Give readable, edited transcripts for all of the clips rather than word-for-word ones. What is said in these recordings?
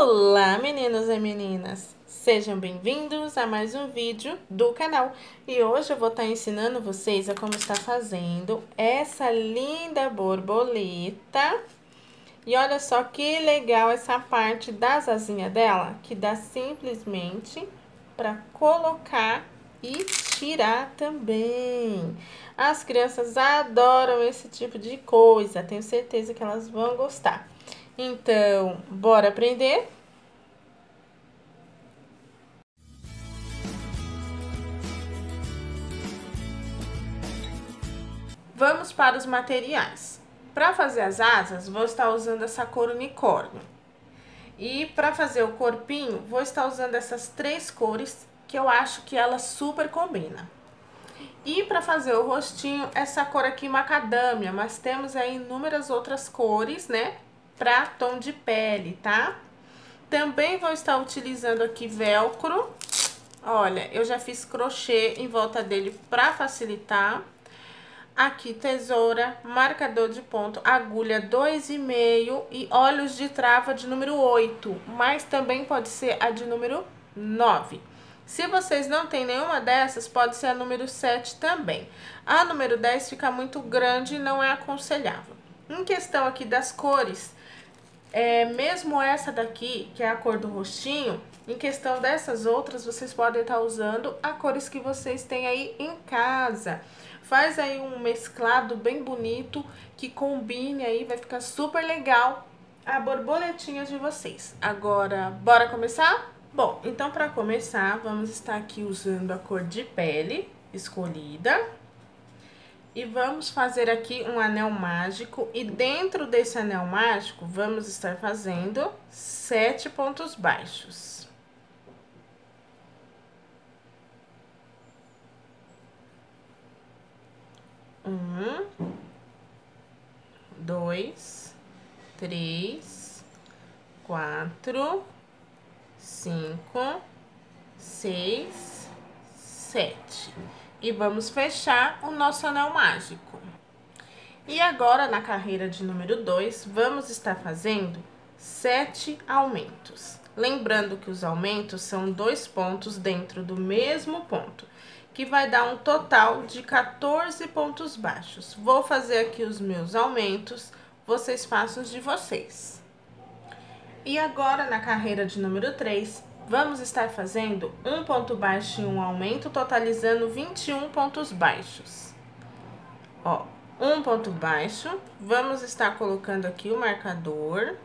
Olá, meninos e meninas! Sejam bem-vindos a mais um vídeo do canal. E hoje eu vou estar ensinando vocês a como estar fazendo essa linda borboleta. E olha só que legal essa parte das asinhas dela, que dá simplesmente para colocar e tirar também. As crianças adoram esse tipo de coisa, tenho certeza que elas vão gostar. Então, bora aprender? Vamos para os materiais. Para fazer as asas, vou estar usando essa cor unicórnio. E para fazer o corpinho, vou estar usando essas três cores que eu acho que ela super combina. E para fazer o rostinho, essa cor aqui macadâmia, mas temos aí inúmeras outras cores, né? Para tom de pele, tá? Também vou estar utilizando aqui velcro. Olha, eu já fiz crochê em volta dele para facilitar. Aqui tesoura, marcador de ponto, agulha 2,5 e olhos de trava de número 8, mas também pode ser a de número 9. Se vocês não têm nenhuma dessas, pode ser a número 7 também. A número 10 fica muito grande e não é aconselhável. Em questão aqui das cores, mesmo essa daqui, que é a cor do rostinho, em questão dessas outras, vocês podem estar usando as cores que vocês têm aí em casa. Faz aí um mesclado bem bonito, que combine aí, vai ficar super legal a borboletinha de vocês. Agora, bora começar? Bom, então para começar, vamos estar aqui usando a cor de pele escolhida. E vamos fazer aqui um anel mágico, e dentro desse anel mágico, vamos estar fazendo 7 pontos baixos. Um, 2, 3, 4, 5, 6, 7. E vamos fechar o nosso anel mágico. E agora, na carreira de número 2, vamos estar fazendo 7 aumentos. Lembrando que os aumentos são 2 pontos dentro do mesmo ponto, que vai dar um total de 14 pontos baixos. Vou fazer aqui os meus aumentos, vocês façam os de vocês. E agora, na carreira de número 3, vamos estar fazendo um ponto baixo e um aumento, totalizando 21 pontos baixos. Ó, um ponto baixo, vamos estar colocando aqui o marcador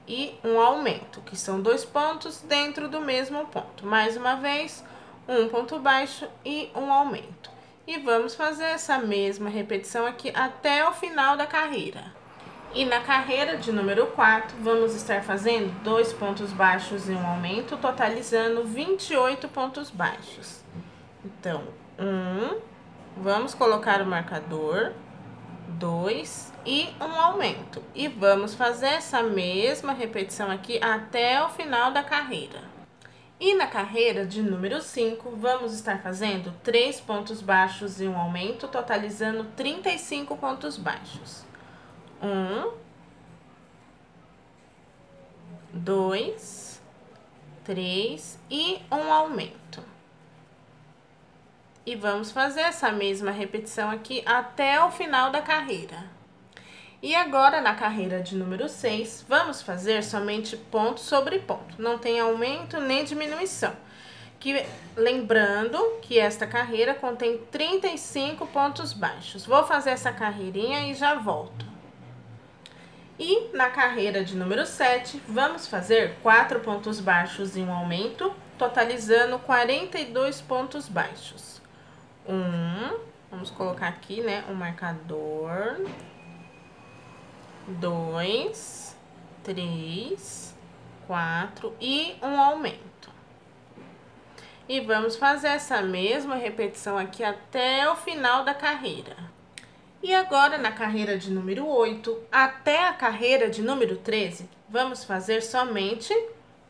e um aumento, que são 2 pontos dentro do mesmo ponto. Mais uma vez, um ponto baixo e um aumento. E vamos fazer essa mesma repetição aqui até o final da carreira. E na carreira de número 4, vamos estar fazendo 2 pontos baixos e um aumento, totalizando 28 pontos baixos. Então, vamos colocar o marcador, 2 e um aumento. E vamos fazer essa mesma repetição aqui até o final da carreira. E na carreira de número 5, vamos estar fazendo 3 pontos baixos e um aumento, totalizando 35 pontos baixos. 2, 3 e um aumento. E vamos fazer essa mesma repetição aqui até o final da carreira. E agora, na carreira de número 6, vamos fazer somente ponto sobre ponto. Não tem aumento nem diminuição. Lembrando que esta carreira contém 35 pontos baixos. Vou fazer essa carreirinha e já volto. E na carreira de número 7, vamos fazer 4 pontos baixos e um aumento, totalizando 42 pontos baixos. Vamos colocar aqui, né, um marcador. 2, 3, 4 e um aumento. E vamos fazer essa mesma repetição aqui até o final da carreira. E agora, na carreira de número 8 até a carreira de número 13, vamos fazer somente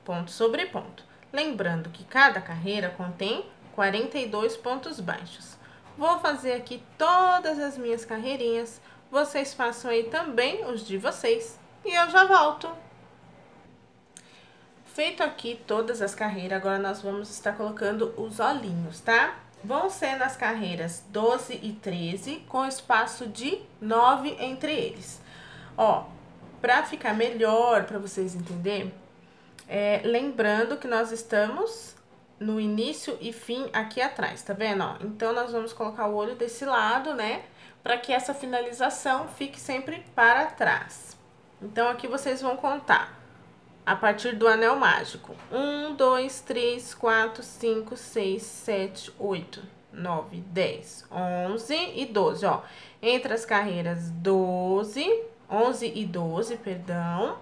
ponto sobre ponto. Lembrando que cada carreira contém 42 pontos baixos. Vou fazer aqui todas as minhas carreirinhas, vocês façam aí também os de vocês e eu já volto. Feito aqui todas as carreiras, agora nós vamos estar colocando os olhinhos, tá? Vão ser nas carreiras 12 e 13, com espaço de 9 entre eles. Ó, pra ficar melhor, pra vocês entenderem, lembrando que nós estamos no início e fim aqui atrás, tá vendo, ó? Então, nós vamos colocar o olho desse lado, né? Pra que essa finalização fique sempre para trás. Então, aqui vocês vão contar a partir do anel mágico. 1, 2, 3, 4, 5, 6, 7, 8, 9, 10, 11 e 12, ó. Entre as carreiras 11 e 12, perdão,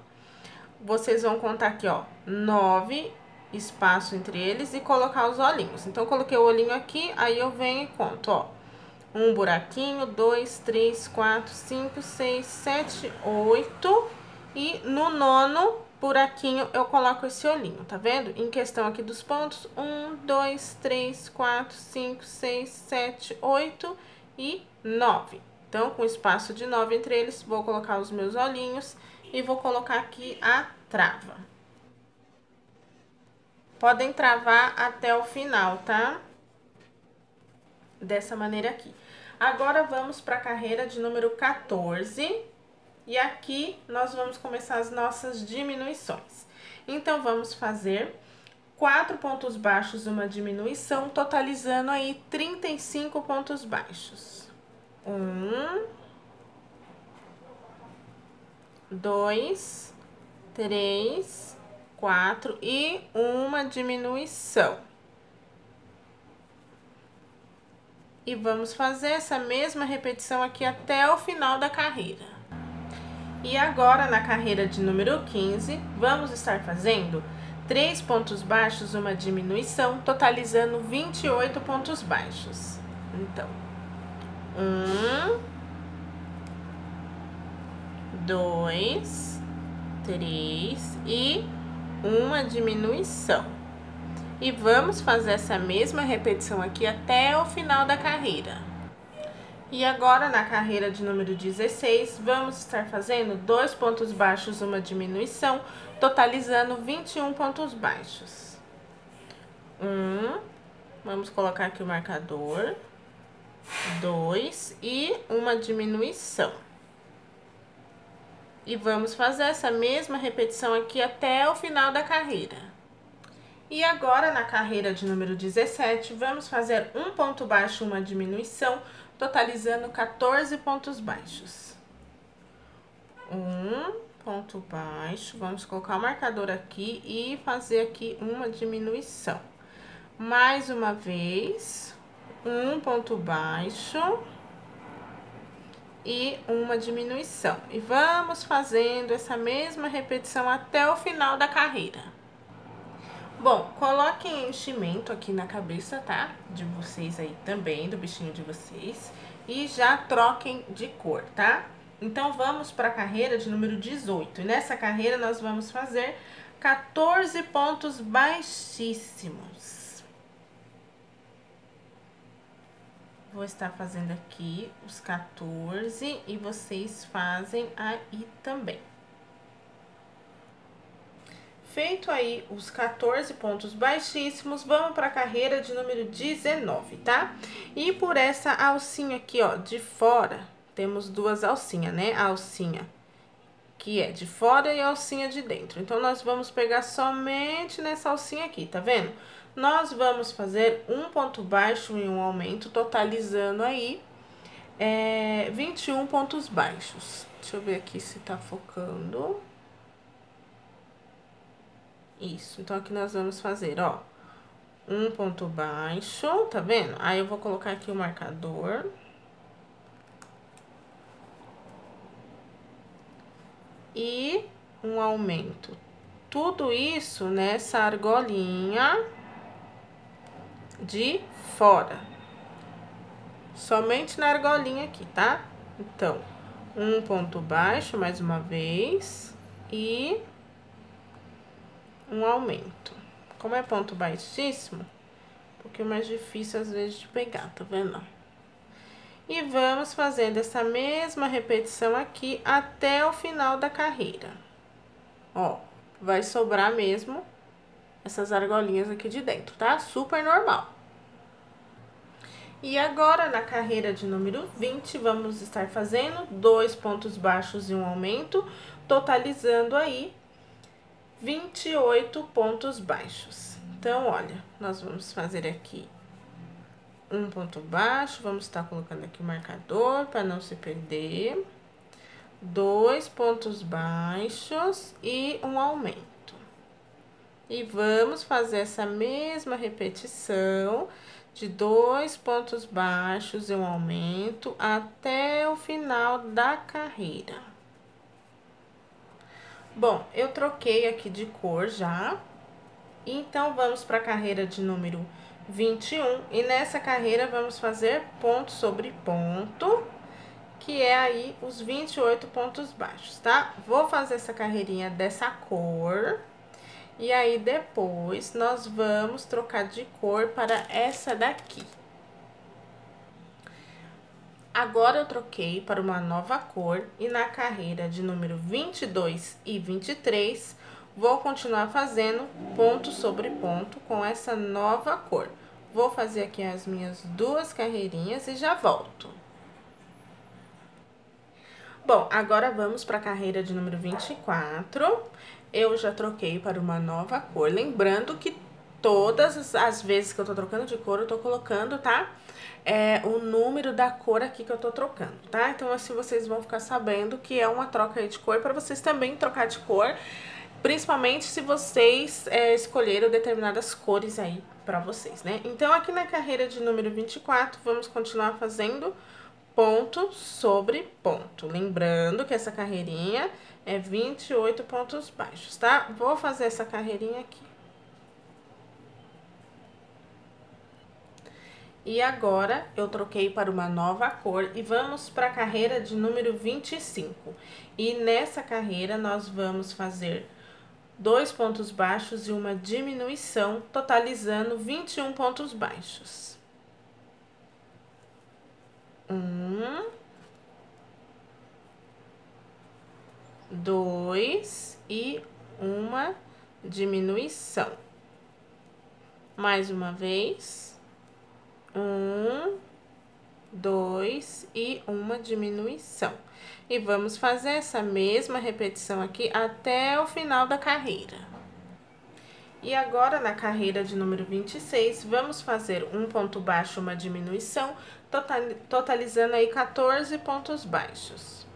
vocês vão contar aqui, ó, 9 espaço entre eles e colocar os olhinhos. Então, eu coloquei o olhinho aqui, aí eu venho e conto, ó. Um buraquinho, 2, 3, 4, 5, 6, 7, 8 e no nono buraquinho eu coloco esse olhinho, tá vendo? Em questão aqui dos pontos, 1, 2, 3, 4, 5, 6, 7, 8 e 9. Então, com espaço de 9 entre eles, vou colocar os meus olhinhos e vou colocar aqui a trava. Podem travar até o final, tá? Dessa maneira aqui. Agora, vamos para a carreira de número 14. E aqui, nós vamos começar as nossas diminuições. Então, vamos fazer 4 pontos baixos, uma diminuição, totalizando aí 35 pontos baixos. 1, 2, 3, 4 e uma diminuição. E vamos fazer essa mesma repetição aqui até o final da carreira. E agora, na carreira de número 15, vamos estar fazendo 3 pontos baixos, uma diminuição, totalizando 28 pontos baixos. Então, 1, 2, 3 e uma diminuição. E vamos fazer essa mesma repetição aqui até o final da carreira. E agora, na carreira de número 16, vamos estar fazendo 2 pontos baixos, uma diminuição, totalizando 21 pontos baixos. 1, vamos colocar aqui o marcador, 2 e uma diminuição. E vamos fazer essa mesma repetição aqui até o final da carreira. E agora, na carreira de número 17, vamos fazer 1 ponto baixo, uma diminuição, totalizando 14 pontos baixos. 1 ponto baixo, vamos colocar o marcador aqui e fazer aqui uma diminuição. Mais uma vez, 1 ponto baixo e uma diminuição. E vamos fazendo essa mesma repetição até o final da carreira. Bom, coloquem enchimento aqui na cabeça, tá? De vocês aí também, do bichinho de vocês. E já troquem de cor, tá? Então, vamos para a carreira de número 18. E nessa carreira, nós vamos fazer 14 pontos baixíssimos. Vou estar fazendo aqui os 14 e vocês fazem aí também. Feito aí os 14 pontos baixíssimos, vamos para a carreira de número 19, tá? E por essa alcinha aqui, ó, de fora, temos duas alcinhas, né? A alcinha que é de fora e a alcinha de dentro. Então, nós vamos pegar somente nessa alcinha aqui, tá vendo? Nós vamos fazer um ponto baixo e um aumento, totalizando aí 21 pontos baixos. Deixa eu ver aqui se tá focando. Isso, então aqui nós vamos fazer, ó, um ponto baixo, tá vendo? Aí eu vou colocar aqui o marcador. E um aumento. Tudo isso nessa argolinha de fora. Somente na argolinha aqui, tá? Então, um ponto baixo mais uma vez e um aumento. Como é ponto baixíssimo, um pouquinho mais difícil às vezes de pegar, tá vendo? E vamos fazendo essa mesma repetição aqui até o final da carreira. Ó, vai sobrar mesmo essas argolinhas aqui de dentro, tá? Super normal. E agora, na carreira de número 20, vamos estar fazendo 2 pontos baixos e um aumento, totalizando aí 28 pontos baixos. Então, olha, nós vamos fazer aqui um ponto baixo, vamos estar colocando aqui o marcador para não se perder. 2 pontos baixos e um aumento. E vamos fazer essa mesma repetição de 2 pontos baixos e um aumento até o final da carreira. Bom, eu troquei aqui de cor já, então vamos para a carreira de número 21, e nessa carreira vamos fazer ponto sobre ponto, que é aí os 28 pontos baixos, tá? Vou fazer essa carreirinha dessa cor, e aí depois nós vamos trocar de cor para essa daqui. Agora eu troquei para uma nova cor, e na carreira de número 22 e 23, vou continuar fazendo ponto sobre ponto com essa nova cor. Vou fazer aqui as minhas 2 carreirinhas e já volto. Bom, agora vamos para a carreira de número 24. Eu já troquei para uma nova cor. Lembrando que todas as vezes que eu tô trocando de cor, eu tô colocando, tá? O número da cor aqui que eu tô trocando, tá? Então, assim, vocês vão ficar sabendo que é uma troca aí de cor, para vocês também trocar de cor, principalmente se vocês escolheram determinadas cores aí pra vocês, né? Então, aqui na carreira de número 24, vamos continuar fazendo ponto sobre ponto. Lembrando que essa carreirinha é 28 pontos baixos, tá? Vou fazer essa carreirinha aqui. E agora, eu troquei para uma nova cor e vamos para a carreira de número 25. E nessa carreira, nós vamos fazer 2 pontos baixos e uma diminuição, totalizando 21 pontos baixos. 1, 2 e uma diminuição. Mais uma vez. 1, 2 e uma diminuição. E vamos fazer essa mesma repetição aqui até o final da carreira. E agora, na carreira de número 26, vamos fazer um ponto baixo, uma diminuição, totalizando aí 14 pontos baixos.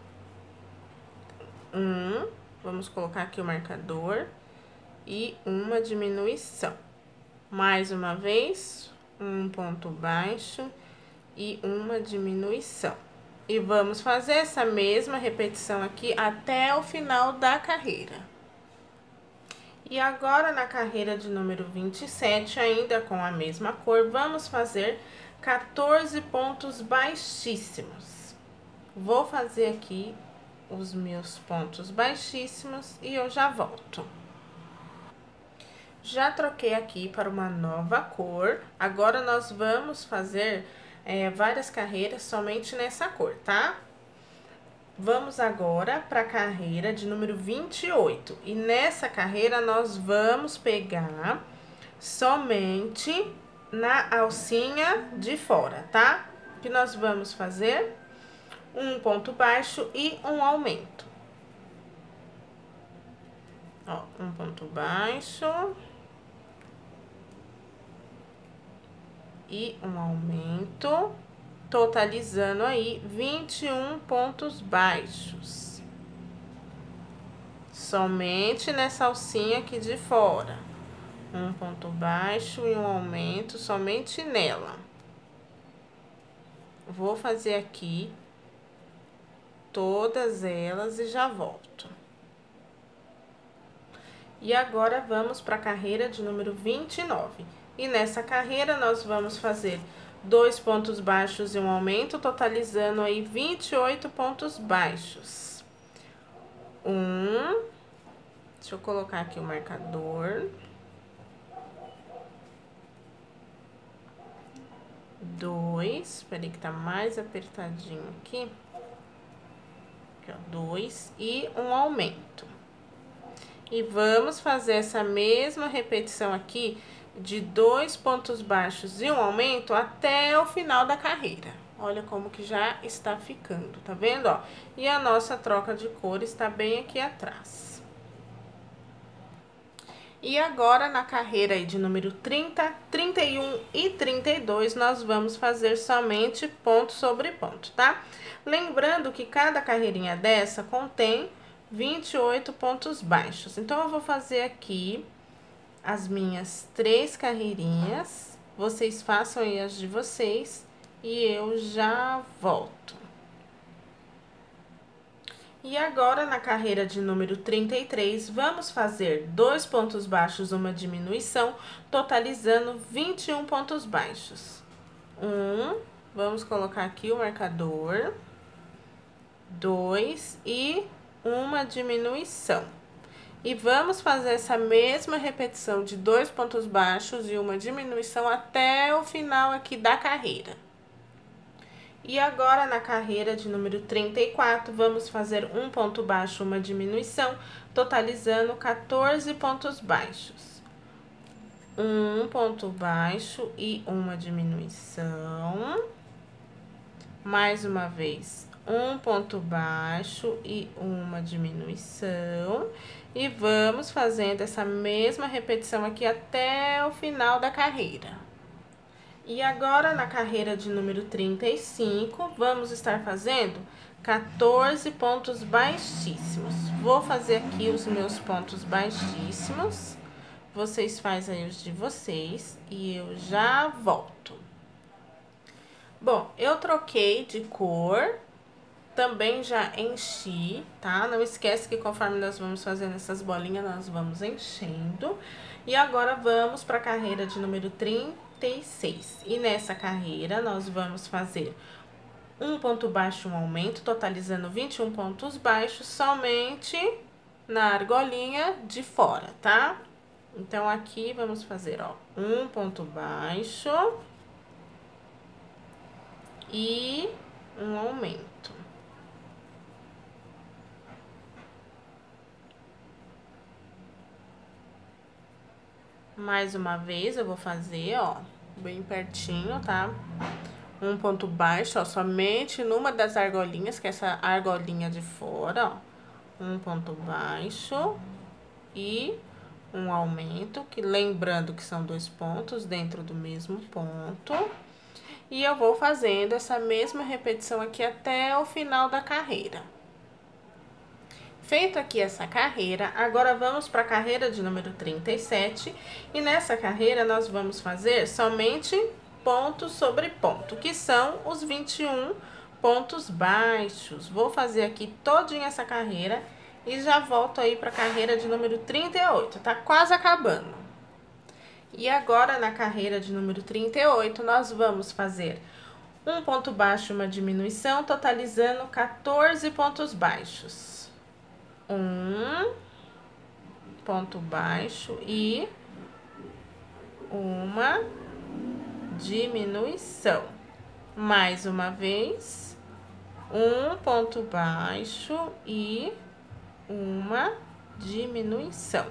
Vamos colocar aqui o marcador e uma diminuição. Mais uma vez, um ponto baixo e uma diminuição. E vamos fazer essa mesma repetição aqui até o final da carreira. E agora, na carreira de número 27, ainda com a mesma cor, vamos fazer 14 pontos baixíssimos. Vou fazer aqui os meus pontos baixíssimos e eu já volto. Já troquei aqui para uma nova cor. Agora, nós vamos fazer várias carreiras somente nessa cor, tá? Vamos agora para a carreira de número 28. E nessa carreira, nós vamos pegar somente na alcinha de fora, tá? Que nós vamos fazer um ponto baixo e um aumento. Ó, um ponto baixo e um aumento, totalizando aí 21 pontos baixos. Somente nessa alcinha aqui de fora. Um ponto baixo e um aumento somente nela. Vou fazer aqui todas elas e já volto. E agora, vamos para a carreira de número 29. E nessa carreira, nós vamos fazer 2 pontos baixos e um aumento, totalizando aí 28 pontos baixos. Deixa eu colocar aqui o marcador. 2, espera aí que tá mais apertadinho aqui. Aqui, ó, 2 e um aumento. E vamos fazer essa mesma repetição aqui de 2 pontos baixos e um aumento até o final da carreira. Olha como que já está ficando, tá vendo, ó? E a nossa troca de cor está bem aqui atrás. E agora, na carreira aí de número 30, 31 e 32, nós vamos fazer somente ponto sobre ponto, tá? Lembrando que cada carreirinha dessa contém 28 pontos baixos. Então, eu vou fazer aqui as minhas 3 carreirinhas. Vocês façam aí as de vocês e eu já volto. E agora, na carreira de número 33, vamos fazer 2 pontos baixos, uma diminuição, totalizando 21 pontos baixos. Vamos colocar aqui o marcador. 2 e uma diminuição. E vamos fazer essa mesma repetição de 2 pontos baixos e uma diminuição até o final aqui da carreira. E agora, na carreira de número 34, vamos fazer um ponto baixo, uma diminuição, totalizando 14 pontos baixos. Um ponto baixo e uma diminuição. Mais uma vez, um ponto baixo e uma diminuição. E vamos fazendo essa mesma repetição aqui até o final da carreira. E agora, na carreira de número 35, vamos estar fazendo 14 pontos baixíssimos. Vou fazer aqui os meus pontos baixíssimos. Vocês fazem aí os de vocês e eu já volto. Bom, eu troquei de cor, também já enchi, tá? Não esquece que conforme nós vamos fazendo essas bolinhas, nós vamos enchendo. E agora vamos para a carreira de número 36. E nessa carreira, nós vamos fazer um ponto baixo, um aumento, totalizando 21 pontos baixos, somente na argolinha de fora, tá? Então, aqui vamos fazer, ó, um ponto baixo e um aumento. Mais uma vez, eu vou fazer, ó, bem pertinho, tá? Um ponto baixo, ó, somente numa das argolinhas, que é essa argolinha de fora, ó. Um ponto baixo e um aumento, que lembrando que são 2 pontos dentro do mesmo ponto. E eu vou fazendo essa mesma repetição aqui até o final da carreira. Feito aqui essa carreira, agora vamos para a carreira de número 37. E nessa carreira, nós vamos fazer somente ponto sobre ponto, que são os 21 pontos baixos. Vou fazer aqui todinha essa carreira e já volto aí para a carreira de número 38, tá quase acabando. E agora, na carreira de número 38, nós vamos fazer um ponto baixo, uma diminuição, totalizando 14 pontos baixos. Um ponto baixo e uma diminuição. Mais uma vez, um ponto baixo e uma diminuição.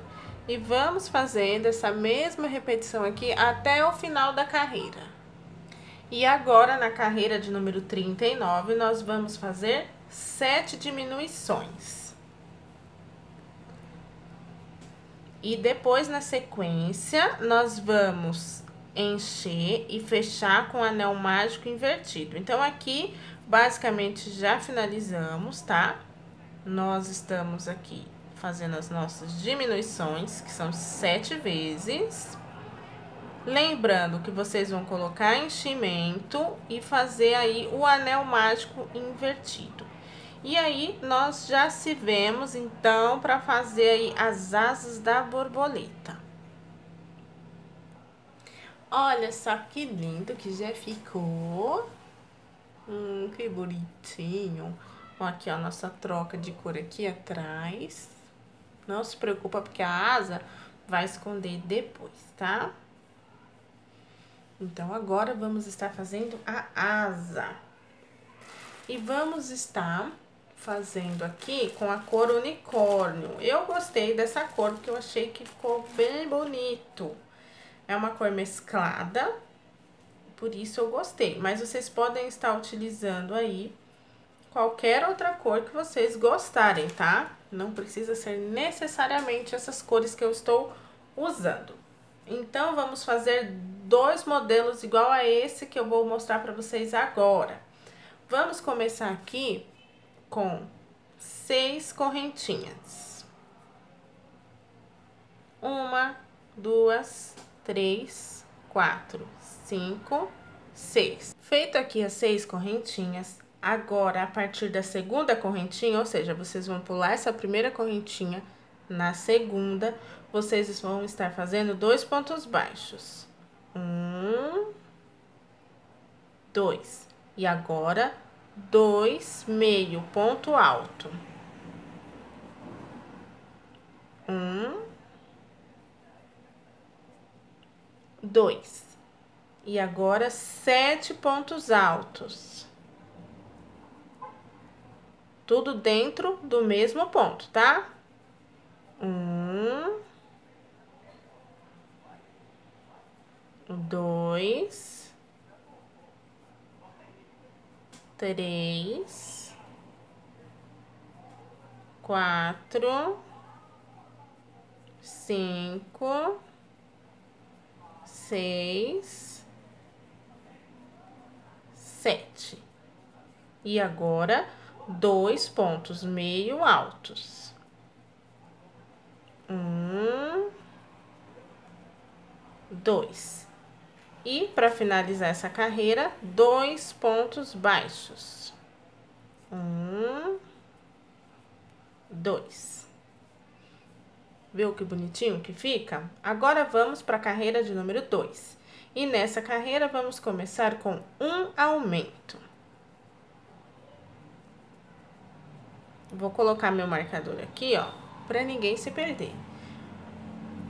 E vamos fazendo essa mesma repetição aqui até o final da carreira. E agora, na carreira de número 39, nós vamos fazer 7 diminuições. E depois, na sequência, nós vamos encher e fechar com o anel mágico invertido. Então, aqui, basicamente, já finalizamos, tá? Nós estamos aqui fazendo as nossas diminuições, que são 7 vezes. Lembrando que vocês vão colocar enchimento e fazer aí o anel mágico invertido. E aí, nós já se vemos, então, para fazer aí as asas da borboleta. Olha só que lindo que já ficou. Que bonitinho. Ó, aqui, ó, nossa troca de cor aqui atrás. Não se preocupa, porque a asa vai esconder depois, tá? Então, agora vamos estar fazendo a asa. E vamos estar fazendo aqui com a cor unicórnio. Eu gostei dessa cor porque eu achei que ficou bem bonito. É uma cor mesclada, por isso eu gostei. Mas vocês podem estar utilizando aí qualquer outra cor que vocês gostarem, tá? Não precisa ser necessariamente essas cores que eu estou usando. Então, vamos fazer 2 modelos igual a esse que eu vou mostrar para vocês agora. Vamos começar aqui com 6 correntinhas. 1, 2, 3, 4, 5, 6. Feito aqui as 6 correntinhas, agora a partir da segunda correntinha, ou seja, vocês vão pular essa primeira correntinha, na segunda, vocês vão estar fazendo 2 pontos baixos. 1, 2. E agora, 2 meio ponto alto. 1, 2. E agora, 7 pontos altos. Tudo dentro do mesmo ponto, tá? 1, 2, 3, 4, 5, 6, 7. E agora, 2 pontos meio altos. 1, 2. E para finalizar essa carreira, 2 pontos baixos. 1, 2. Viu que bonitinho que fica? Agora vamos para a carreira de número 2. E nessa carreira vamos começar com um aumento. Vou colocar meu marcador aqui, ó, para ninguém se perder.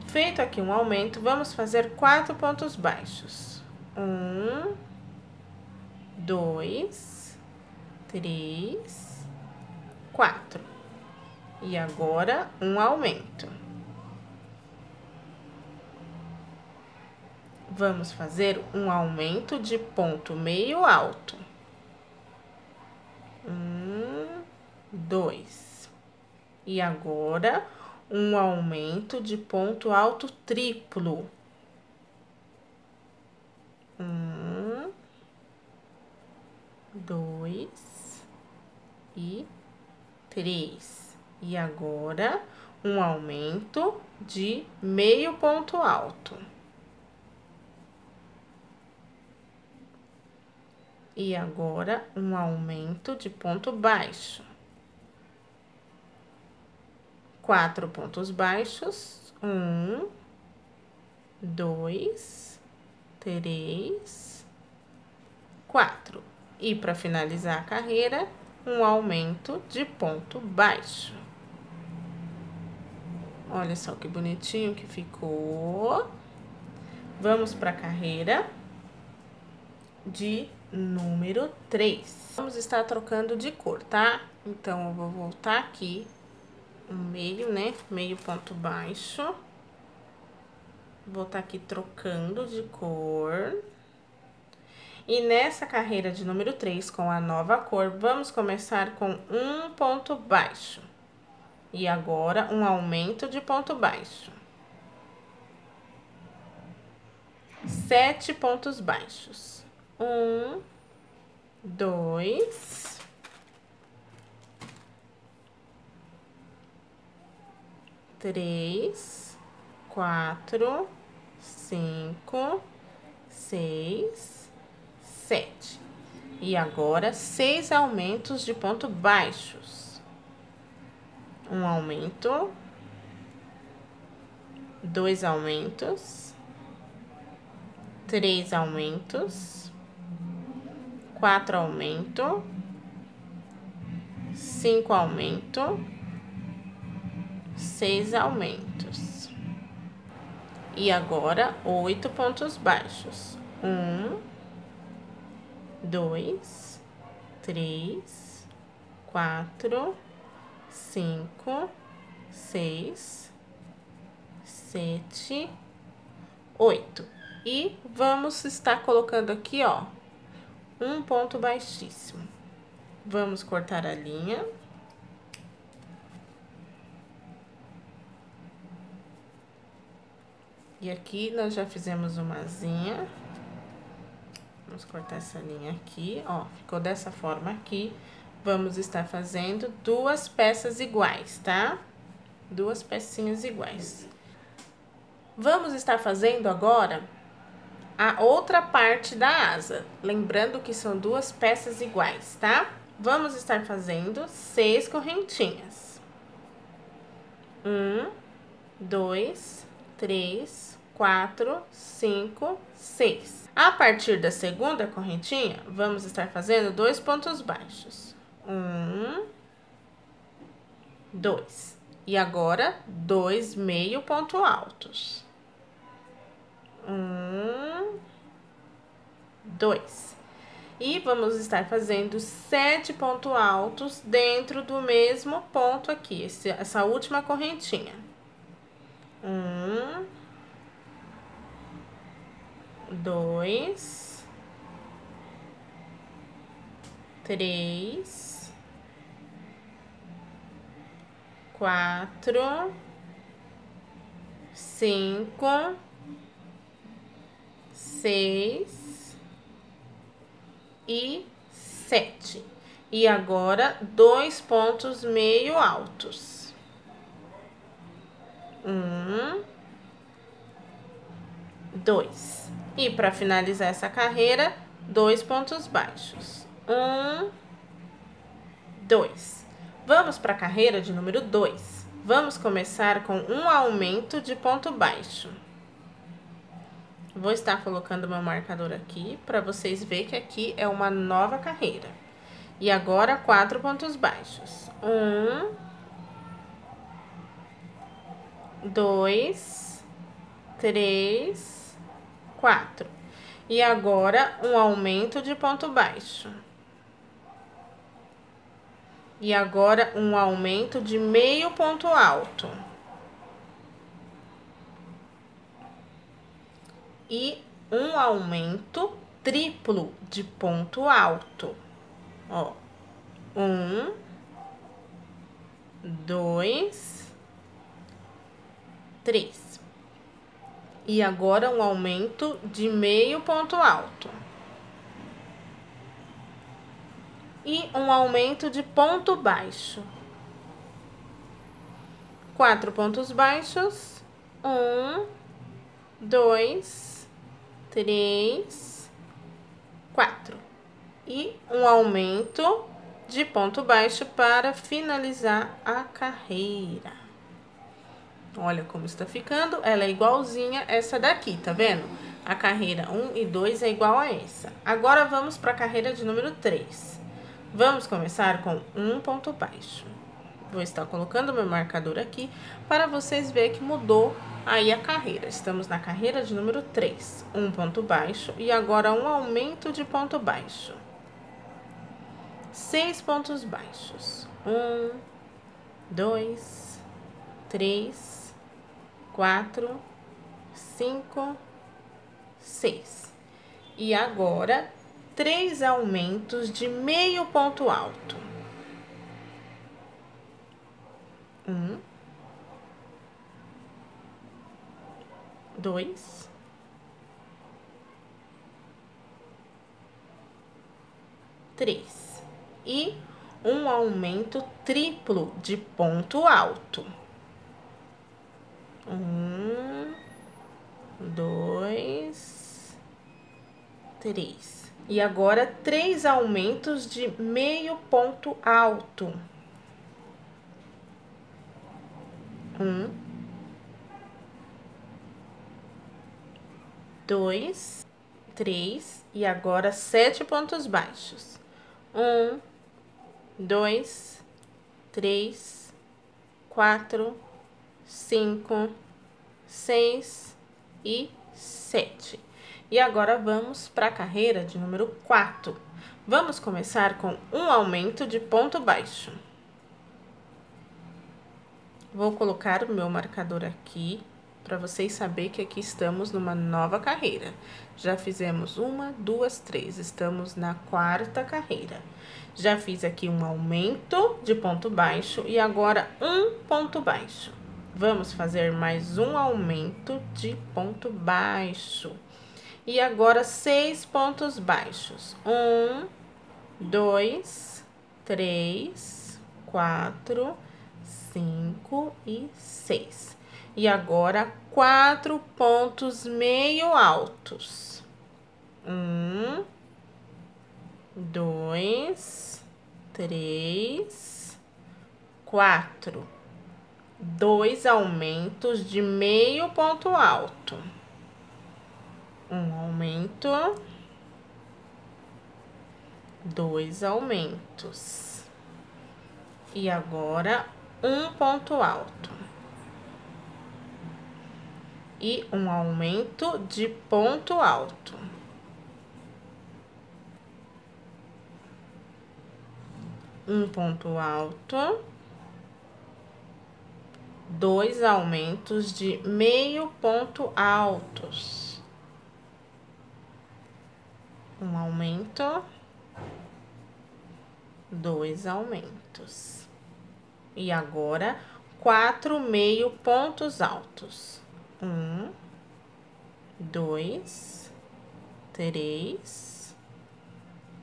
Feito aqui um aumento, vamos fazer 4 pontos baixos. 1, 2, 3, 4. E agora, um aumento. Vamos fazer um aumento de ponto meio alto. 1, 2. E agora, um aumento de ponto alto triplo. 1, 2 e 3. E agora, um aumento de meio ponto alto. E agora, um aumento de ponto baixo. 4 pontos baixos. 1, 2, 3, 4. E para finalizar a carreira, um aumento de ponto baixo. Olha só que bonitinho que ficou. Vamos para a carreira de número 3. Vamos estar trocando de cor, tá? Então, eu vou voltar aqui, no meio, né? Meio ponto baixo. Vou estar aqui trocando de cor. E nessa carreira de número 3, com a nova cor, vamos começar com um ponto baixo. E agora, um aumento de ponto baixo. 7 pontos baixos. 1, 2, 3, 4, 5, 6, 7. E agora, 6 aumentos de ponto baixos. Um aumento, 2 aumentos, 3 aumentos, 4 aumento, 5 aumento, 6 aumentos. E agora, 8 pontos baixos. 1, 2, 3, 4, 5, 6, 7, 8. E vamos estar colocando aqui, ó, um ponto baixíssimo. Vamos cortar a linha. E aqui nós já fizemos uma asinha. Vamos cortar essa linha aqui, ó, ficou dessa forma aqui. Vamos estar fazendo duas peças iguais, tá? Duas pecinhas iguais. Vamos estar fazendo agora a outra parte da asa. Lembrando que são duas peças iguais, tá? Vamos estar fazendo 6 correntinhas. 1, 2, 3, 4, 5, 6. A partir da segunda correntinha, vamos estar fazendo 2 pontos baixos. 1, 2. E agora, 2 meio ponto altos. 1, 2. E vamos estar fazendo 7 pontos altos dentro do mesmo ponto aqui, essa última correntinha. 1, 2, 3, 4, 5, 6 e 7. E agora, 2 pontos meio altos. 1, 2. E para finalizar essa carreira, 2 pontos baixos. 1, 2. Vamos para a carreira de número 2. Vamos começar com um aumento de ponto baixo. Vou estar colocando meu marcador aqui para vocês verem que aqui é uma nova carreira. E agora, 4 pontos baixos. 1, 2, 3, 4. E agora, um aumento de ponto baixo. E agora, um aumento de meio ponto alto. E um aumento triplo de ponto alto. Ó, 1, 2, 3. E agora um aumento de meio ponto alto. E um aumento de ponto baixo. 4 pontos baixos. 1, 2, 3, 4. E um aumento de ponto baixo para finalizar a carreira. Olha como está ficando, ela é igualzinha essa daqui, tá vendo? A carreira 1 e 2 é igual a essa. Agora, vamos para a carreira de número 3. Vamos começar com um ponto baixo. Vou estar colocando meu marcador aqui para vocês verem que mudou aí a carreira. Estamos na carreira de número 3. Um ponto baixo e agora um aumento de ponto baixo. 6 pontos baixos. 1, 2, 3, 4, 5, 6. E agora, 3 aumentos de meio ponto alto. 1, 2, 3. E um aumento triplo de ponto alto. 1, 2, 3. E agora, 3 aumentos de meio ponto alto. 1, 2, 3. E agora, 7 pontos baixos. 1, 2, 3, 4, 5, 6 e 7. E agora, vamos para a carreira de número 4. Vamos começar com um aumento de ponto baixo. Vou colocar o meu marcador aqui, para vocês saberem que aqui estamos numa nova carreira. Já fizemos 1, 2, 3, estamos na 4ª carreira. Já fiz aqui um aumento de ponto baixo e agora um ponto baixo. Vamos fazer mais um aumento de ponto baixo. E agora 6 pontos baixos. 1, 2, 3, 4, 5 e 6. E agora 4 pontos meio altos. 1, 2, 3, 4. 2 aumentos de meio ponto alto. Um aumento, 2 aumentos. E agora um ponto alto. E um aumento de ponto alto. Um ponto alto. 2 aumentos de meio ponto altos. Um aumento. 2 aumentos. E agora, 4 meio pontos altos. 1, 2, 3,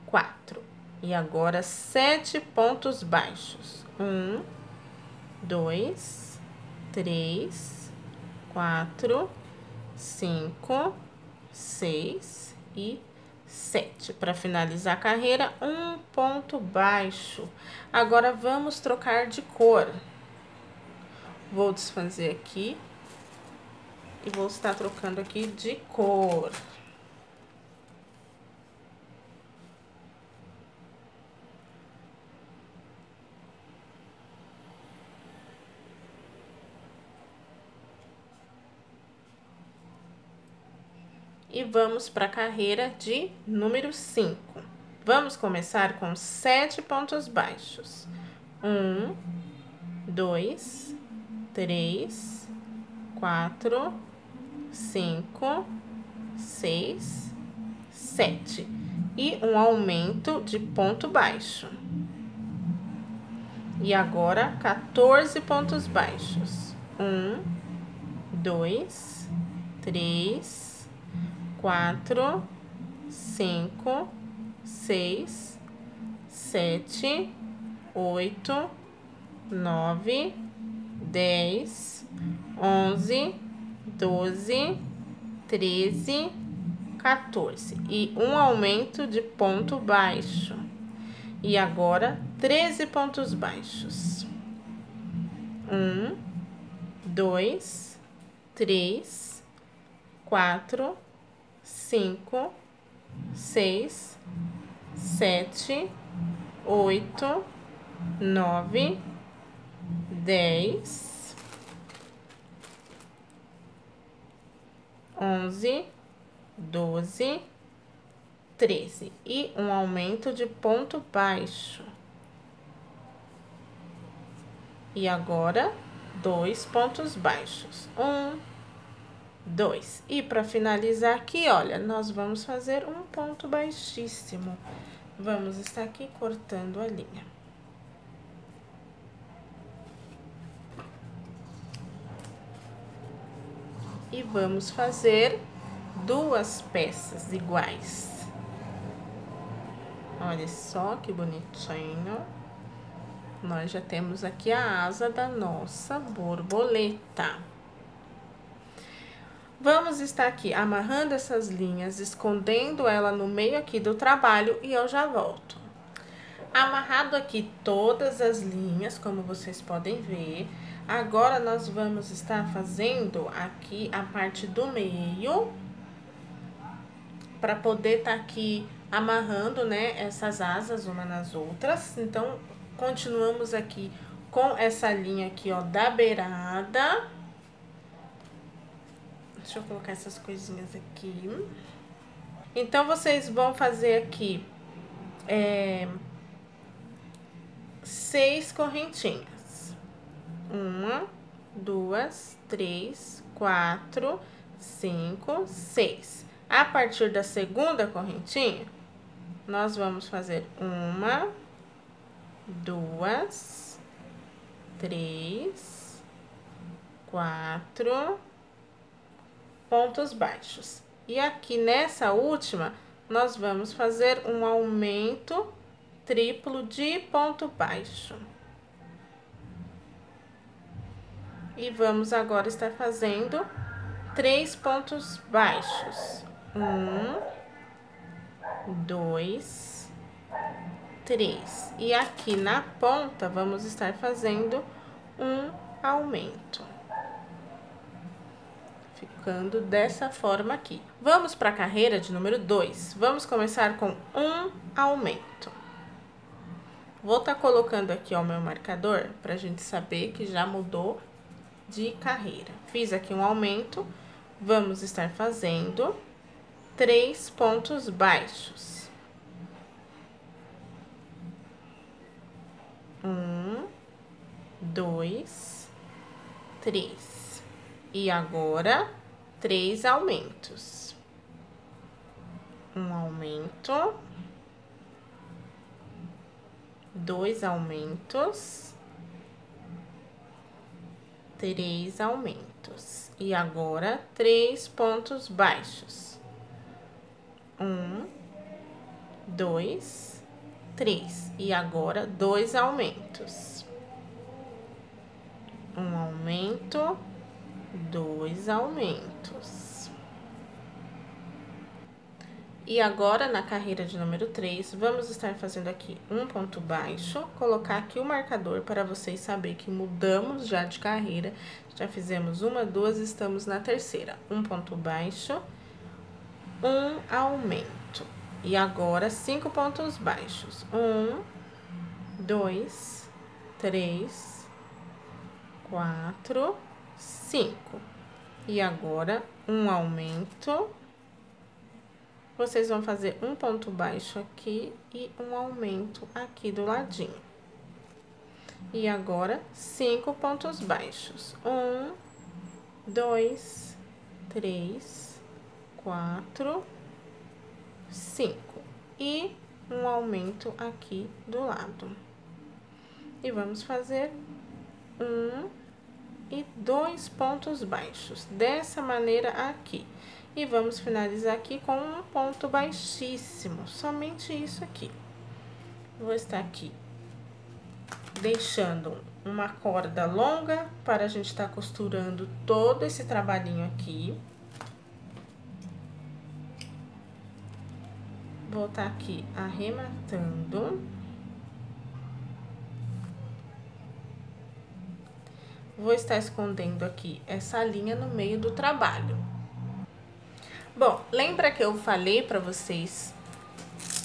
4. E agora, 7 pontos baixos. 1, 2, 3, 4, 5, 6 e 7. Para finalizar a carreira, um ponto baixo. Agora, vamos trocar de cor. Vou desfazer aqui. E vou estar trocando aqui de cor. E vamos para a carreira de número 5. Vamos começar com 7 pontos baixos. 1, 2, 3, 4, 5, 6, 7. E um aumento de ponto baixo. E agora, 14 pontos baixos. 1, 2, 3, 4, 5, 6, 7, 8, 9, 10, 11, 12, 13, 14. E um aumento de ponto baixo. E agora, 13 pontos baixos. 1, 2, 3, 4, 5, 6, 7, 8, 9, 10, 11, 12, 13. E um aumento de ponto baixo. E agora, 2 pontos baixos. 1, 2. E para finalizar aqui, olha, nós vamos fazer um ponto baixíssimo. Vamos estar aqui cortando a linha. E vamos fazer 2 peças iguais. Olha só que bonitinho. Nós já temos aqui a asa da nossa borboleta. Vamos estar aqui amarrando essas linhas, escondendo ela no meio aqui do trabalho e eu já volto. Amarrado aqui todas as linhas, como vocês podem ver. Agora, nós vamos estar fazendo aqui a parte do meio, para poder estar aqui amarrando, né, essas asas uma nas outras. Então, continuamos aqui com essa linha aqui, ó, da beirada. Deixa eu colocar essas coisinhas aqui. Então, vocês vão fazer aqui 6 correntinhas. 1, 2, 3, 4, 5, 6. A partir da segunda correntinha, nós vamos fazer 1, 2, 3, 4 pontos baixos. E aqui nessa última, nós vamos fazer um aumento triplo de ponto baixo. E vamos agora estar fazendo 3 pontos baixos. 1, 2, 3. E aqui na ponta, vamos estar fazendo um aumento. Ficando dessa forma aqui. Vamos para a carreira de número 2. Vamos começar com um aumento. Vou estar colocando aqui o meu marcador para a gente saber que já mudou de carreira. Fiz aqui um aumento, vamos estar fazendo 3 pontos baixos. 1, 2, 3. E agora, 3 aumentos. Um aumento, 2 aumentos, 3 aumentos. E agora, 3 pontos baixos. 1, 2, 3. E agora, 2 aumentos. Um aumento, 2 aumentos. E agora, na carreira de número 3, vamos estar fazendo aqui um ponto baixo, colocar aqui o marcador para vocês saberem que mudamos já de carreira. Já fizemos 1, 2, estamos na terceira. Um ponto baixo, um aumento. E agora, 5 pontos baixos. 1, 2, 3, 4, 5. E agora, um aumento. Vocês vão fazer um ponto baixo aqui e um aumento aqui do ladinho. E agora, 5 pontos baixos. 1, 2, 3, 4, 5. E um aumento aqui do lado. E vamos fazer 1 e 2 pontos baixos, dessa maneira aqui. E vamos finalizar aqui com um ponto baixíssimo, somente isso aqui. Vou estar aqui deixando uma corda longa para a gente estar costurando todo esse trabalhinho aqui. Vou estar aqui arrematando. Vou estar escondendo aqui essa linha no meio do trabalho. Bom, lembra que eu falei para vocês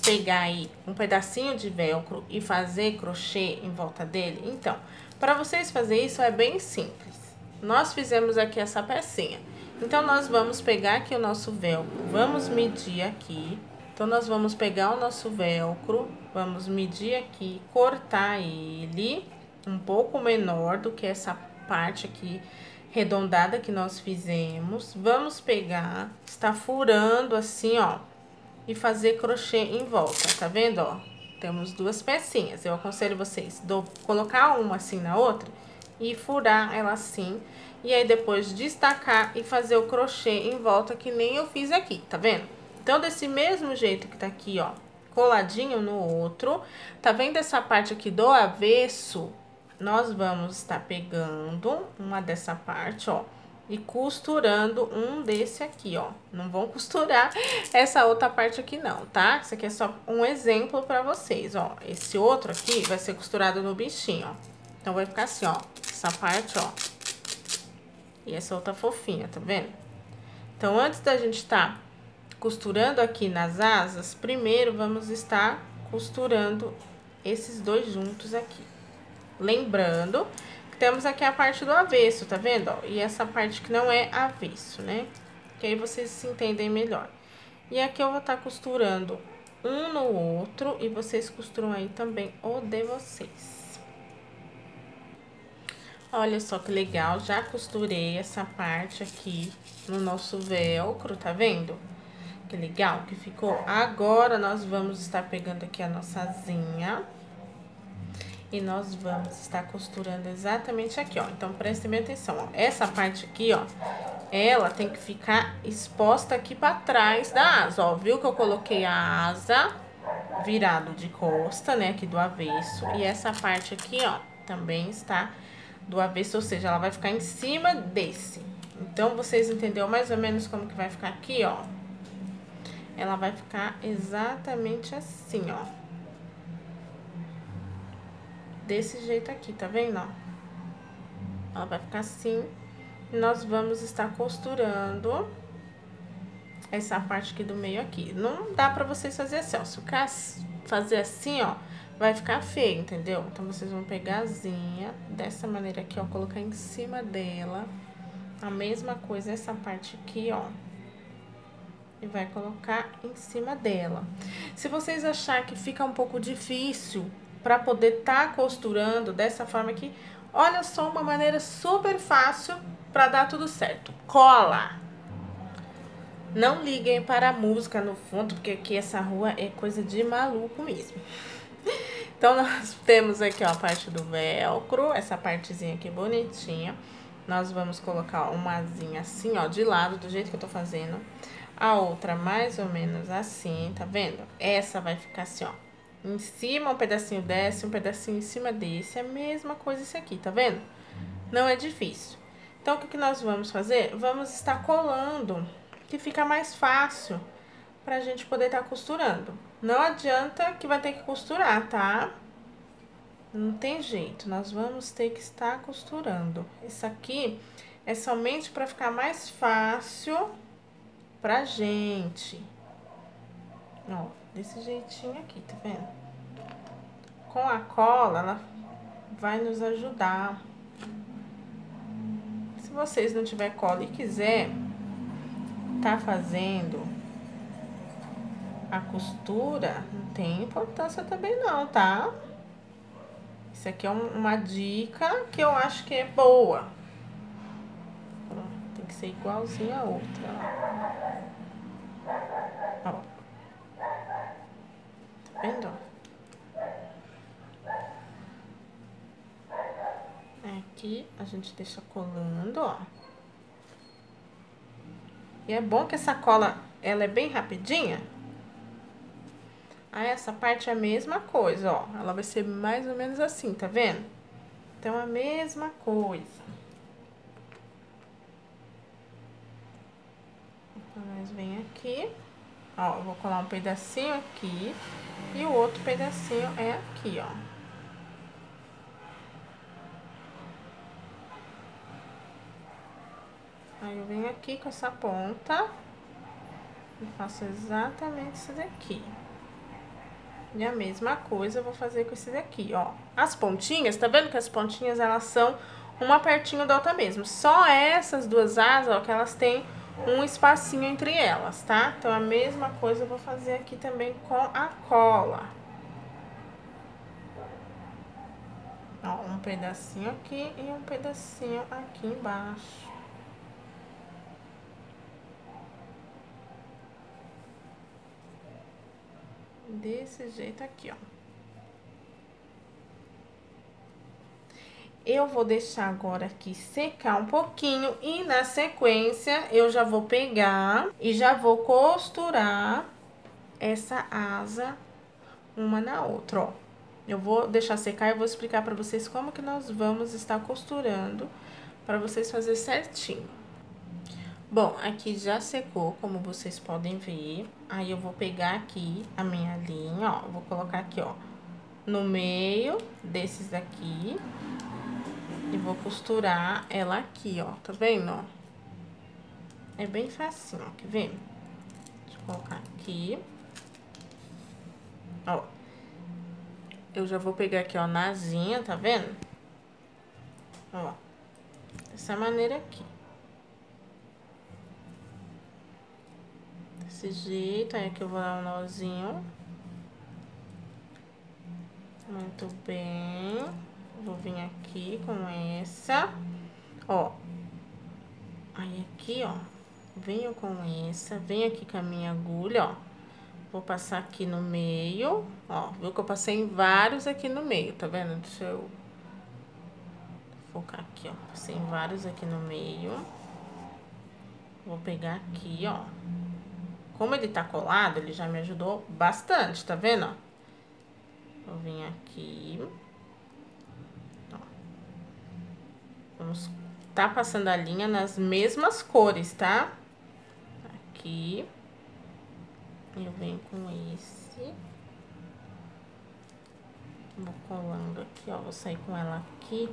pegar aí um pedacinho de velcro e fazer crochê em volta dele? Então, para vocês fazer isso é bem simples. Nós fizemos aqui essa pecinha. Então, nós vamos pegar aqui o nosso velcro, vamos medir aqui. Então, nós vamos pegar o nosso velcro, vamos medir aqui, cortar ele um pouco menor do que essa parte aqui arredondada que nós fizemos. Vamos pegar, está furando assim, ó, e fazer crochê em volta, tá vendo, ó? Temos 2 pecinhas. Eu aconselho vocês colocar uma assim na outra e furar ela assim. E aí, depois destacar e fazer o crochê em volta, que nem eu fiz aqui, tá vendo? Então, desse mesmo jeito que tá aqui, ó, coladinho no outro, tá vendo essa parte aqui do avesso? Nós vamos estar pegando uma dessa parte, ó, e costurando um desse aqui, ó. Não vão costurar essa outra parte aqui não, tá? Isso aqui é só um exemplo pra vocês, ó. Esse outro aqui vai ser costurado no bichinho, ó. Então, vai ficar assim, ó, essa parte, ó. E essa outra fofinha, tá vendo? Então, antes da gente tá costurando aqui nas asas, primeiro vamos estar costurando esses 2 juntos aqui. Lembrando que temos aqui a parte do avesso, tá vendo? Ó, e essa parte que não é avesso, né? Que aí vocês se entendem melhor. E aqui eu vou estar costurando um no outro e vocês costuram aí também o de vocês. Olha só que legal, já costurei essa parte aqui no nosso velcro, tá vendo? Que legal que ficou. Agora, nós vamos estar pegando aqui a nossa asinha. E nós vamos estar costurando exatamente aqui, ó. Então, prestem bem atenção, ó. Essa parte aqui, ó, ela tem que ficar exposta aqui pra trás da asa, ó. Viu que eu coloquei a asa virado de costa, né, aqui do avesso. E essa parte aqui, ó, também está do avesso, ou seja, ela vai ficar em cima desse. Então, vocês entenderam mais ou menos como que vai ficar aqui, ó? Ela vai ficar exatamente assim, ó. Desse jeito aqui, tá vendo, ó? Ela vai ficar assim. E nós vamos estar costurando essa parte aqui do meio aqui. Não dá pra vocês fazerem assim, ó. Se fazer assim, ó, vai ficar feio, entendeu? Então, vocês vão pegar a asinha dessa maneira aqui, ó, colocar em cima dela. A mesma coisa essa parte aqui, ó. E vai colocar em cima dela. Se vocês acharem que fica um pouco difícil pra poder tá costurando dessa forma aqui, olha só uma maneira super fácil pra dar tudo certo. Cola! Não liguem para a música no fundo, porque aqui essa rua é coisa de maluco mesmo. Então, nós temos aqui, ó, a parte do velcro, essa partezinha aqui bonitinha. Nós vamos colocar uma asinha assim, ó, de lado, do jeito que eu tô fazendo. A outra mais ou menos assim, tá vendo? Essa vai ficar assim, ó, em cima, um pedacinho desse, um pedacinho em cima desse. É a mesma coisa esse aqui, tá vendo? Não é difícil. Então, o que nós vamos fazer? Vamos estar colando, que fica mais fácil pra gente poder estar costurando. Não adianta que vai ter que costurar, tá? Não tem jeito, nós vamos ter que estar costurando. Isso aqui é somente pra ficar mais fácil pra gente. Ó, desse jeitinho aqui, tá vendo? Com a cola, ela vai nos ajudar. Se vocês não tiver cola e quiser tá fazendo a costura, não tem importância também não, tá? Isso aqui é uma dica que eu acho que é boa. Tem que ser igualzinho a outra, ó. Ó. Tá vendo? Aqui a gente deixa colando, ó. E é bom que essa cola, ela é bem rapidinha. Aí, essa parte é a mesma coisa, ó. Ela vai ser mais ou menos assim, tá vendo? Então, a mesma coisa. Então, nós vem aqui. Ó, eu vou colar um pedacinho aqui. E o outro pedacinho é aqui, ó. Aí, eu venho aqui com essa ponta. E faço exatamente isso daqui. E a mesma coisa eu vou fazer com esse daqui, ó. As pontinhas, tá vendo que as pontinhas, elas são uma pertinho da outra mesmo. Só essas duas asas, ó, que elas têm um espacinho entre elas, tá? Então, a mesma coisa eu vou fazer aqui também com a cola. Ó, um pedacinho aqui e um pedacinho aqui embaixo. Desse jeito aqui, ó. Eu vou deixar agora aqui secar um pouquinho e na sequência eu já vou pegar e já vou costurar essa asa uma na outra, ó. Eu vou deixar secar e vou explicar pra vocês como que nós vamos estar costurando pra vocês fazerem certinho. Bom, aqui já secou, como vocês podem ver. Aí, eu vou pegar aqui a minha linha, ó. Vou colocar aqui, ó, no meio desses daqui. E vou costurar ela aqui, ó. Tá vendo, ó? É bem facinho, ó. Quer ver? Deixa eu colocar aqui. Ó. Eu já vou pegar aqui, ó, na asinha, tá vendo? Ó. Dessa maneira aqui. Desse jeito, aí aqui eu vou dar um nozinho Muito bem. Vou vir aqui com essa, ó. Aí aqui, ó, venho com essa, venho aqui com a minha agulha, ó. Vou passar aqui no meio, ó. Viu que eu passei em vários aqui no meio, tá vendo? Deixa eu focar aqui, ó. Passei em vários aqui no meio. Vou pegar aqui, ó. Como ele tá colado, ele já me ajudou bastante, tá vendo, ó? Vou vir aqui. Ó. Vamos tá passando a linha nas mesmas cores, tá? Aqui. Eu venho com esse. Vou colando aqui, ó. Vou sair com ela aqui.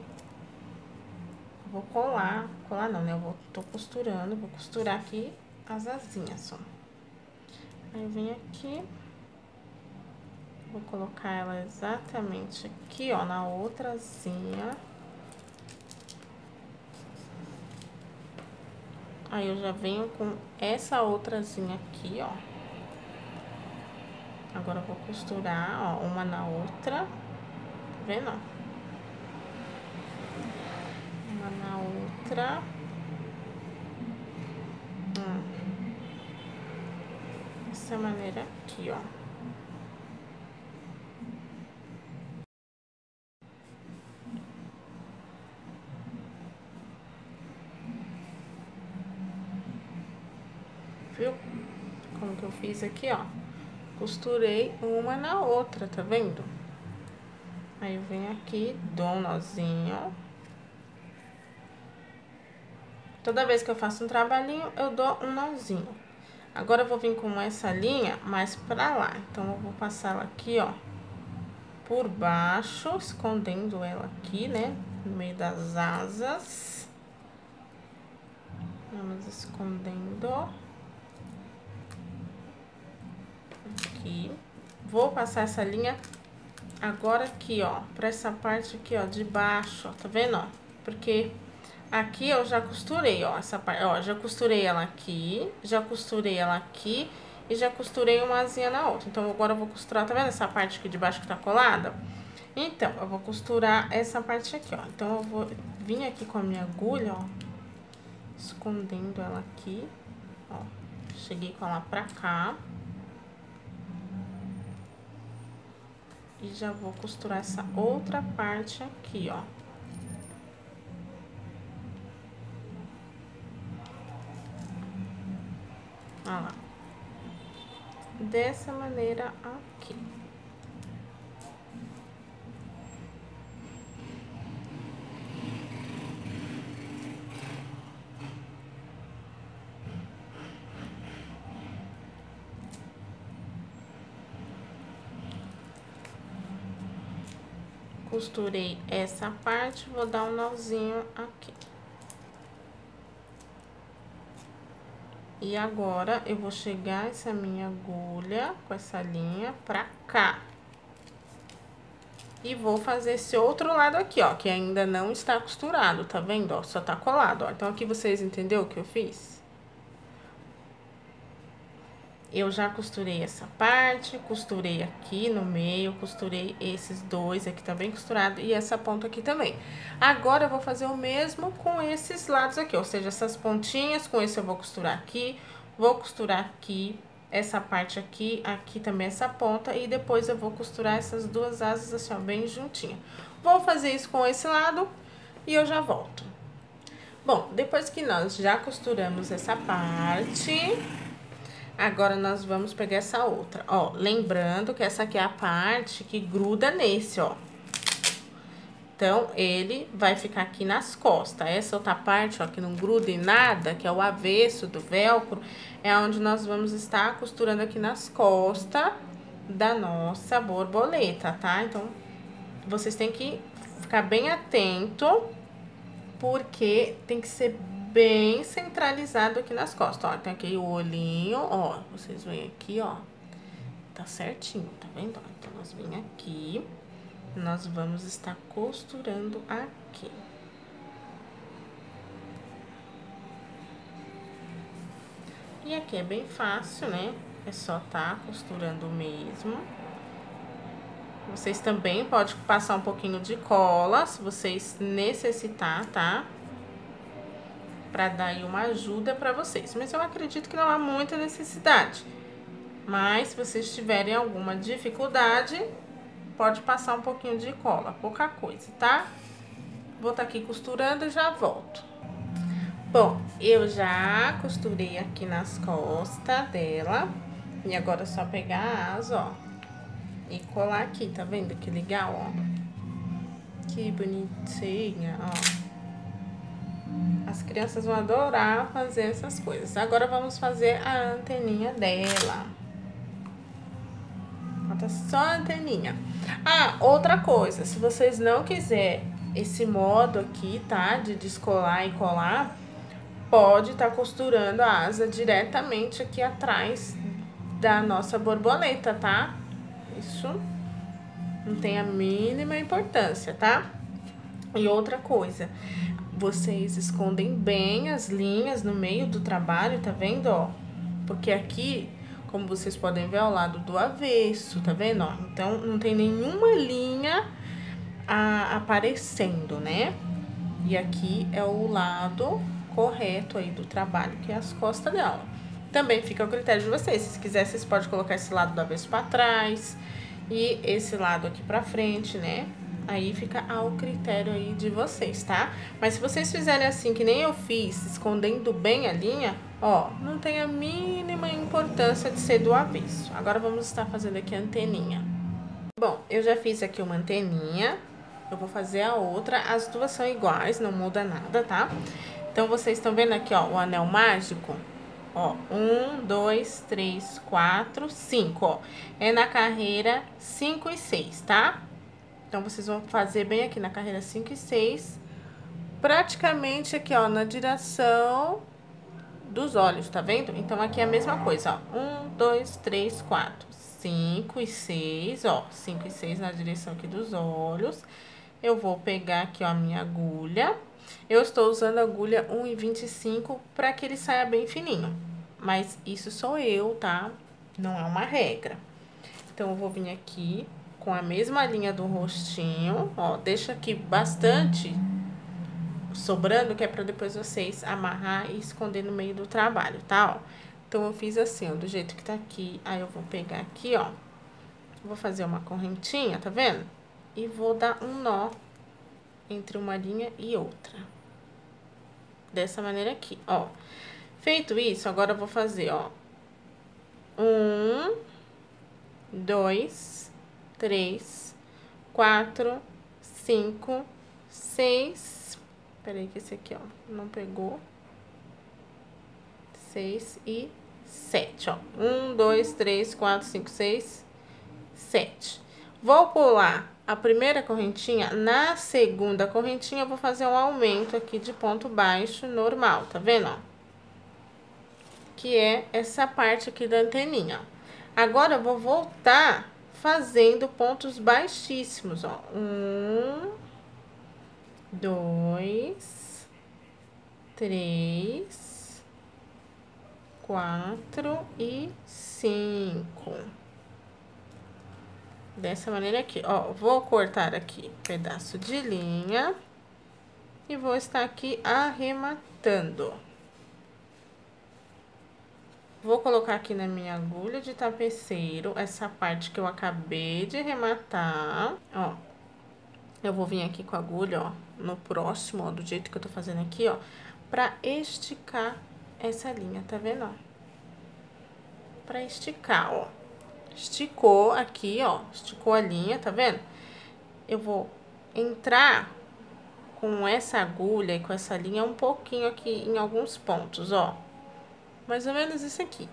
Vou colar. Colar não, né? Tô costurando. Vou costurar aqui as asinhas, ó. Aí eu venho aqui. Vou colocar ela exatamente aqui, ó, na outra asinha. Aí eu já venho com essa outrazinha aqui, ó. Agora eu vou costurar, ó, uma na outra. Tá vendo, ó? Uma na outra. Dessa maneira aqui, ó. Viu? Como que eu fiz aqui, ó. Costurei uma na outra, tá vendo? Aí eu venho aqui, dou um nozinho. Toda vez que eu faço um trabalhinho, eu dou um nozinho. Agora eu vou vir com essa linha mais pra lá. Então, eu vou passar ela aqui, ó, por baixo, escondendo ela aqui, né? No meio das asas. Vamos escondendo. Aqui. Vou passar essa linha agora aqui, ó, pra essa parte aqui, ó, de baixo, ó, tá vendo, ó? Porque aqui eu já costurei, ó, essa parte, ó, já costurei ela aqui, já costurei ela aqui e já costurei uma asinha na outra. Então, agora eu vou costurar, tá vendo essa parte aqui de baixo que tá colada? Então, eu vou costurar essa parte aqui, ó. Então, eu vou vir aqui com a minha agulha, ó, escondendo ela aqui, ó. Cheguei com ela pra cá. E já vou costurar essa outra parte aqui, ó. Olha lá. Dessa maneira aqui. Costurei essa parte, vou dar um nozinho aqui. E agora, eu vou chegar essa minha agulha com essa linha pra cá. E vou fazer esse outro lado aqui, ó, que ainda não está costurado, tá vendo, ó? Só tá colado, ó. Então, aqui vocês entenderam o que eu fiz? Eu já costurei essa parte, costurei aqui no meio, costurei esses dois aqui também costurado e essa ponta aqui também. Agora, eu vou fazer o mesmo com esses lados aqui, ou seja, essas pontinhas, com esse eu vou costurar aqui, vou costurar aqui, essa parte aqui, aqui também essa ponta e depois eu vou costurar essas duas asas assim, ó, bem juntinha. Vou fazer isso com esse lado e eu já volto. Bom, depois que nós já costuramos essa parte... Agora, nós vamos pegar essa outra, ó, lembrando que essa aqui é a parte que gruda nesse, ó. Então, ele vai ficar aqui nas costas. Essa outra parte, ó, que não gruda em nada, que é o avesso do velcro, é onde nós vamos estar costurando aqui nas costas da nossa borboleta, tá? Então, vocês têm que ficar bem atento, porque tem que ser bem centralizado aqui nas costas, ó. Tem aqui o olhinho, ó. Vocês veem aqui, ó. Tá certinho, tá vendo? Então, nós vem aqui. Nós vamos estar costurando aqui. E aqui é bem fácil, né? É só tá costurando mesmo. Vocês também podem passar um pouquinho de cola, se vocês necessitar, tá? Pra dar aí uma ajuda pra vocês. Mas eu acredito que não há muita necessidade. Mas, se vocês tiverem alguma dificuldade, pode passar um pouquinho de cola, pouca coisa, tá? Vou estar aqui costurando e já volto. Bom, eu já costurei aqui nas costas dela. E agora é só pegar a asa, ó. E colar aqui, tá vendo que legal, ó? Que bonitinha, ó. As crianças vão adorar fazer essas coisas. Agora vamos fazer a anteninha dela. Falta só a anteninha. Ah, outra coisa, se vocês não quiserem esse modo aqui, tá? De descolar e colar, pode estar costurando a asa diretamente aqui atrás da nossa borboleta, tá? Isso não tem a mínima importância, tá? E outra coisa, vocês escondem bem as linhas no meio do trabalho, tá vendo, ó? Porque aqui, como vocês podem ver, ao lado do avesso, tá vendo, ó? Então, não tem nenhuma linha aparecendo, né? E aqui é o lado correto aí do trabalho, que é as costas dela. Também fica ao critério de vocês. Se quiser, vocês podem colocar esse lado do avesso pra trás e esse lado aqui pra frente, né? Aí fica ao critério aí de vocês, tá? Mas se vocês fizerem assim, que nem eu fiz, escondendo bem a linha, ó, não tem a mínima importância de ser do avesso. Agora vamos estar fazendo aqui a anteninha. Bom, eu já fiz aqui uma anteninha, eu vou fazer a outra, as duas são iguais, não muda nada, tá? Então, vocês estão vendo aqui, ó, o anel mágico? Ó, 1, 2, 3, 4, 5, ó. É na carreira 5 e 6, tá? Então, vocês vão fazer bem aqui na carreira 5 e 6, praticamente aqui, ó, na direção dos olhos, tá vendo? Então, aqui é a mesma coisa, ó. 1, 2, 3, 4, 5 e 6, ó. 5 e 6 na direção aqui dos olhos. Eu vou pegar aqui, ó, a minha agulha. Eu estou usando a agulha 1,25 para que ele saia bem fininho. Mas isso sou eu, tá? Não é uma regra. Então, eu vou vir aqui com a mesma linha do rostinho, ó. Deixa aqui bastante sobrando, que é para depois vocês amarrar e esconder no meio do trabalho, tá? Ó. Então, eu fiz assim, ó, do jeito que tá aqui. Aí, eu vou pegar aqui, ó. Vou fazer uma correntinha, tá vendo? E vou dar um nó entre uma linha e outra. Dessa maneira aqui, ó. Feito isso, agora eu vou fazer, ó. 1, 2, 3, 4, 5, 6. Peraí que esse aqui, ó, não pegou. 6 e 7, ó. 1, 2, 3, 4, 5, 6, 7. Vou pular a primeira correntinha, na segunda correntinha eu vou fazer um aumento aqui de ponto baixo normal, tá vendo, ó? Que é essa parte aqui da anteninha. Agora, eu vou voltar fazendo pontos baixíssimos, ó. 1, 2, 3, 4 e 5. Dessa maneira aqui, ó, vou cortar aqui pedaço de linha e vou estar aqui arrematando. Vou colocar aqui na minha agulha de tapeceiro essa parte que eu acabei de arrematar, ó. Eu vou vir aqui com a agulha, ó, no próximo, ó, do jeito que eu tô fazendo aqui, ó, pra esticar essa linha, tá vendo, ó? Pra esticar, ó. Esticou aqui, ó, esticou a linha, tá vendo? Eu vou entrar com essa agulha e com essa linha um pouquinho aqui em alguns pontos, ó. Mais ou menos isso aqui.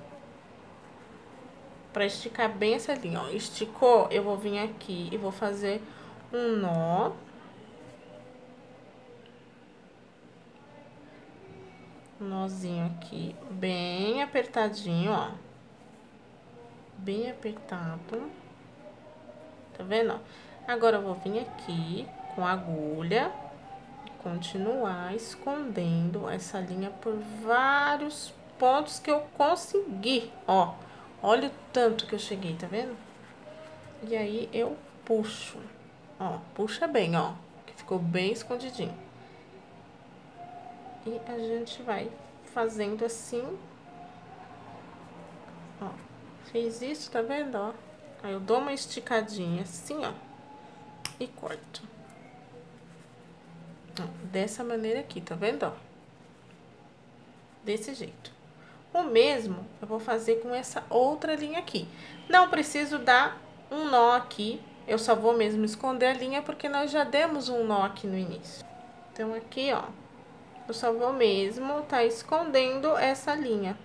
Pra esticar bem essa linha, ó. Esticou, eu vou vir aqui e vou fazer um nó. Um nozinho aqui, bem apertadinho, ó. Bem apertado. Tá vendo, ó? Agora, eu vou vir aqui com a agulha e continuar escondendo essa linha por vários pontos que eu consegui, ó. Olha o tanto que eu cheguei, tá vendo? E aí, eu puxo. Ó, puxa bem, ó, que ficou bem escondidinho. E a gente vai fazendo assim. Ó, fiz isso, tá vendo, ó? Aí eu dou uma esticadinha assim, ó, e corto. Ó, dessa maneira aqui, tá vendo, ó? Desse jeito. O mesmo eu vou fazer com essa outra linha aqui. Não preciso dar um nó aqui, eu só vou mesmo esconder a linha porque nós já demos um nó aqui no início. Então, aqui, ó, eu só vou mesmo tá escondendo essa linha.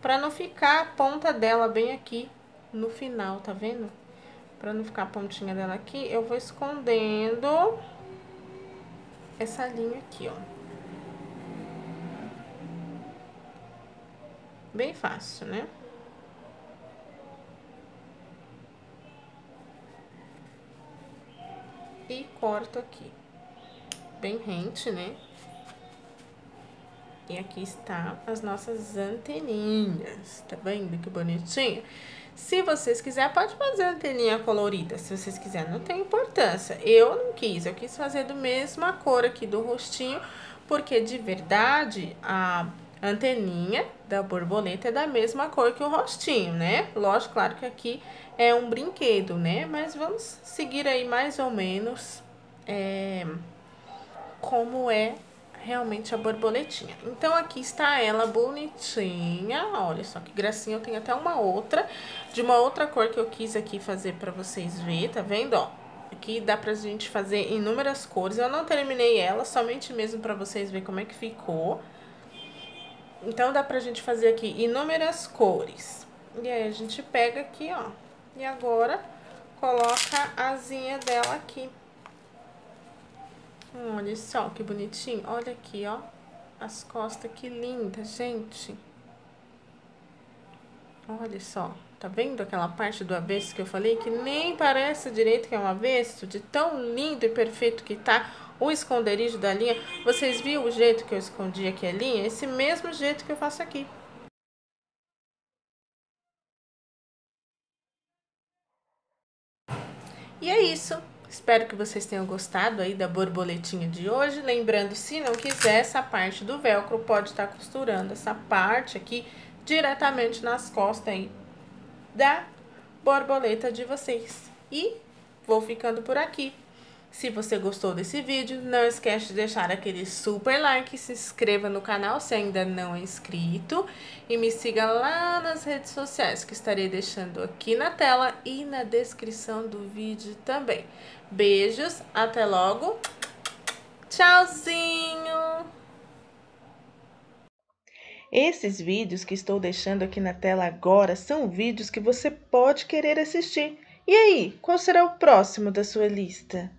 Pra não ficar a ponta dela bem aqui no final, tá vendo? Pra não ficar a pontinha dela aqui, eu vou escondendo essa linha aqui, ó. Bem fácil, né? E corto aqui. Bem rente, né? E aqui está as nossas anteninhas, tá vendo que bonitinha? Se vocês quiserem, pode fazer anteninha colorida, se vocês quiserem, não tem importância. Eu não quis, eu quis fazer do mesma cor aqui do rostinho, porque de verdade a anteninha da borboleta é da mesma cor que o rostinho, né? Lógico, claro que aqui é um brinquedo, né? Mas vamos seguir aí mais ou menos como é realmente a borboletinha. Então, aqui está ela bonitinha. Olha só que gracinha. Eu tenho até uma outra, de uma outra cor que eu quis aqui fazer pra vocês verem, tá vendo, ó? Aqui dá pra gente fazer inúmeras cores. Eu não terminei ela, somente mesmo pra vocês verem como é que ficou. Então, dá pra gente fazer aqui inúmeras cores. E aí, a gente pega aqui, ó. E agora, coloca a asinha dela aqui. Olha só que bonitinho. Olha aqui, ó. As costas, que linda, gente. Olha só. Tá vendo aquela parte do avesso que eu falei? Que nem parece direito que é um avesso. De tão lindo e perfeito que tá o esconderijo da linha. Vocês viram o jeito que eu escondi aqui a linha? Esse mesmo jeito que eu faço aqui. E é isso. Espero que vocês tenham gostado aí da borboletinha de hoje. Lembrando, se não quiser, essa parte do velcro pode estar costurando essa parte aqui diretamente nas costas aí da borboleta de vocês. E vou ficando por aqui. Se você gostou desse vídeo, não esquece de deixar aquele super like, se inscreva no canal se ainda não é inscrito e me siga lá nas redes sociais que estarei deixando aqui na tela e na descrição do vídeo também. Beijos, até logo, tchauzinho! Esses vídeos que estou deixando aqui na tela agora são vídeos que você pode querer assistir. E aí, qual será o próximo da sua lista?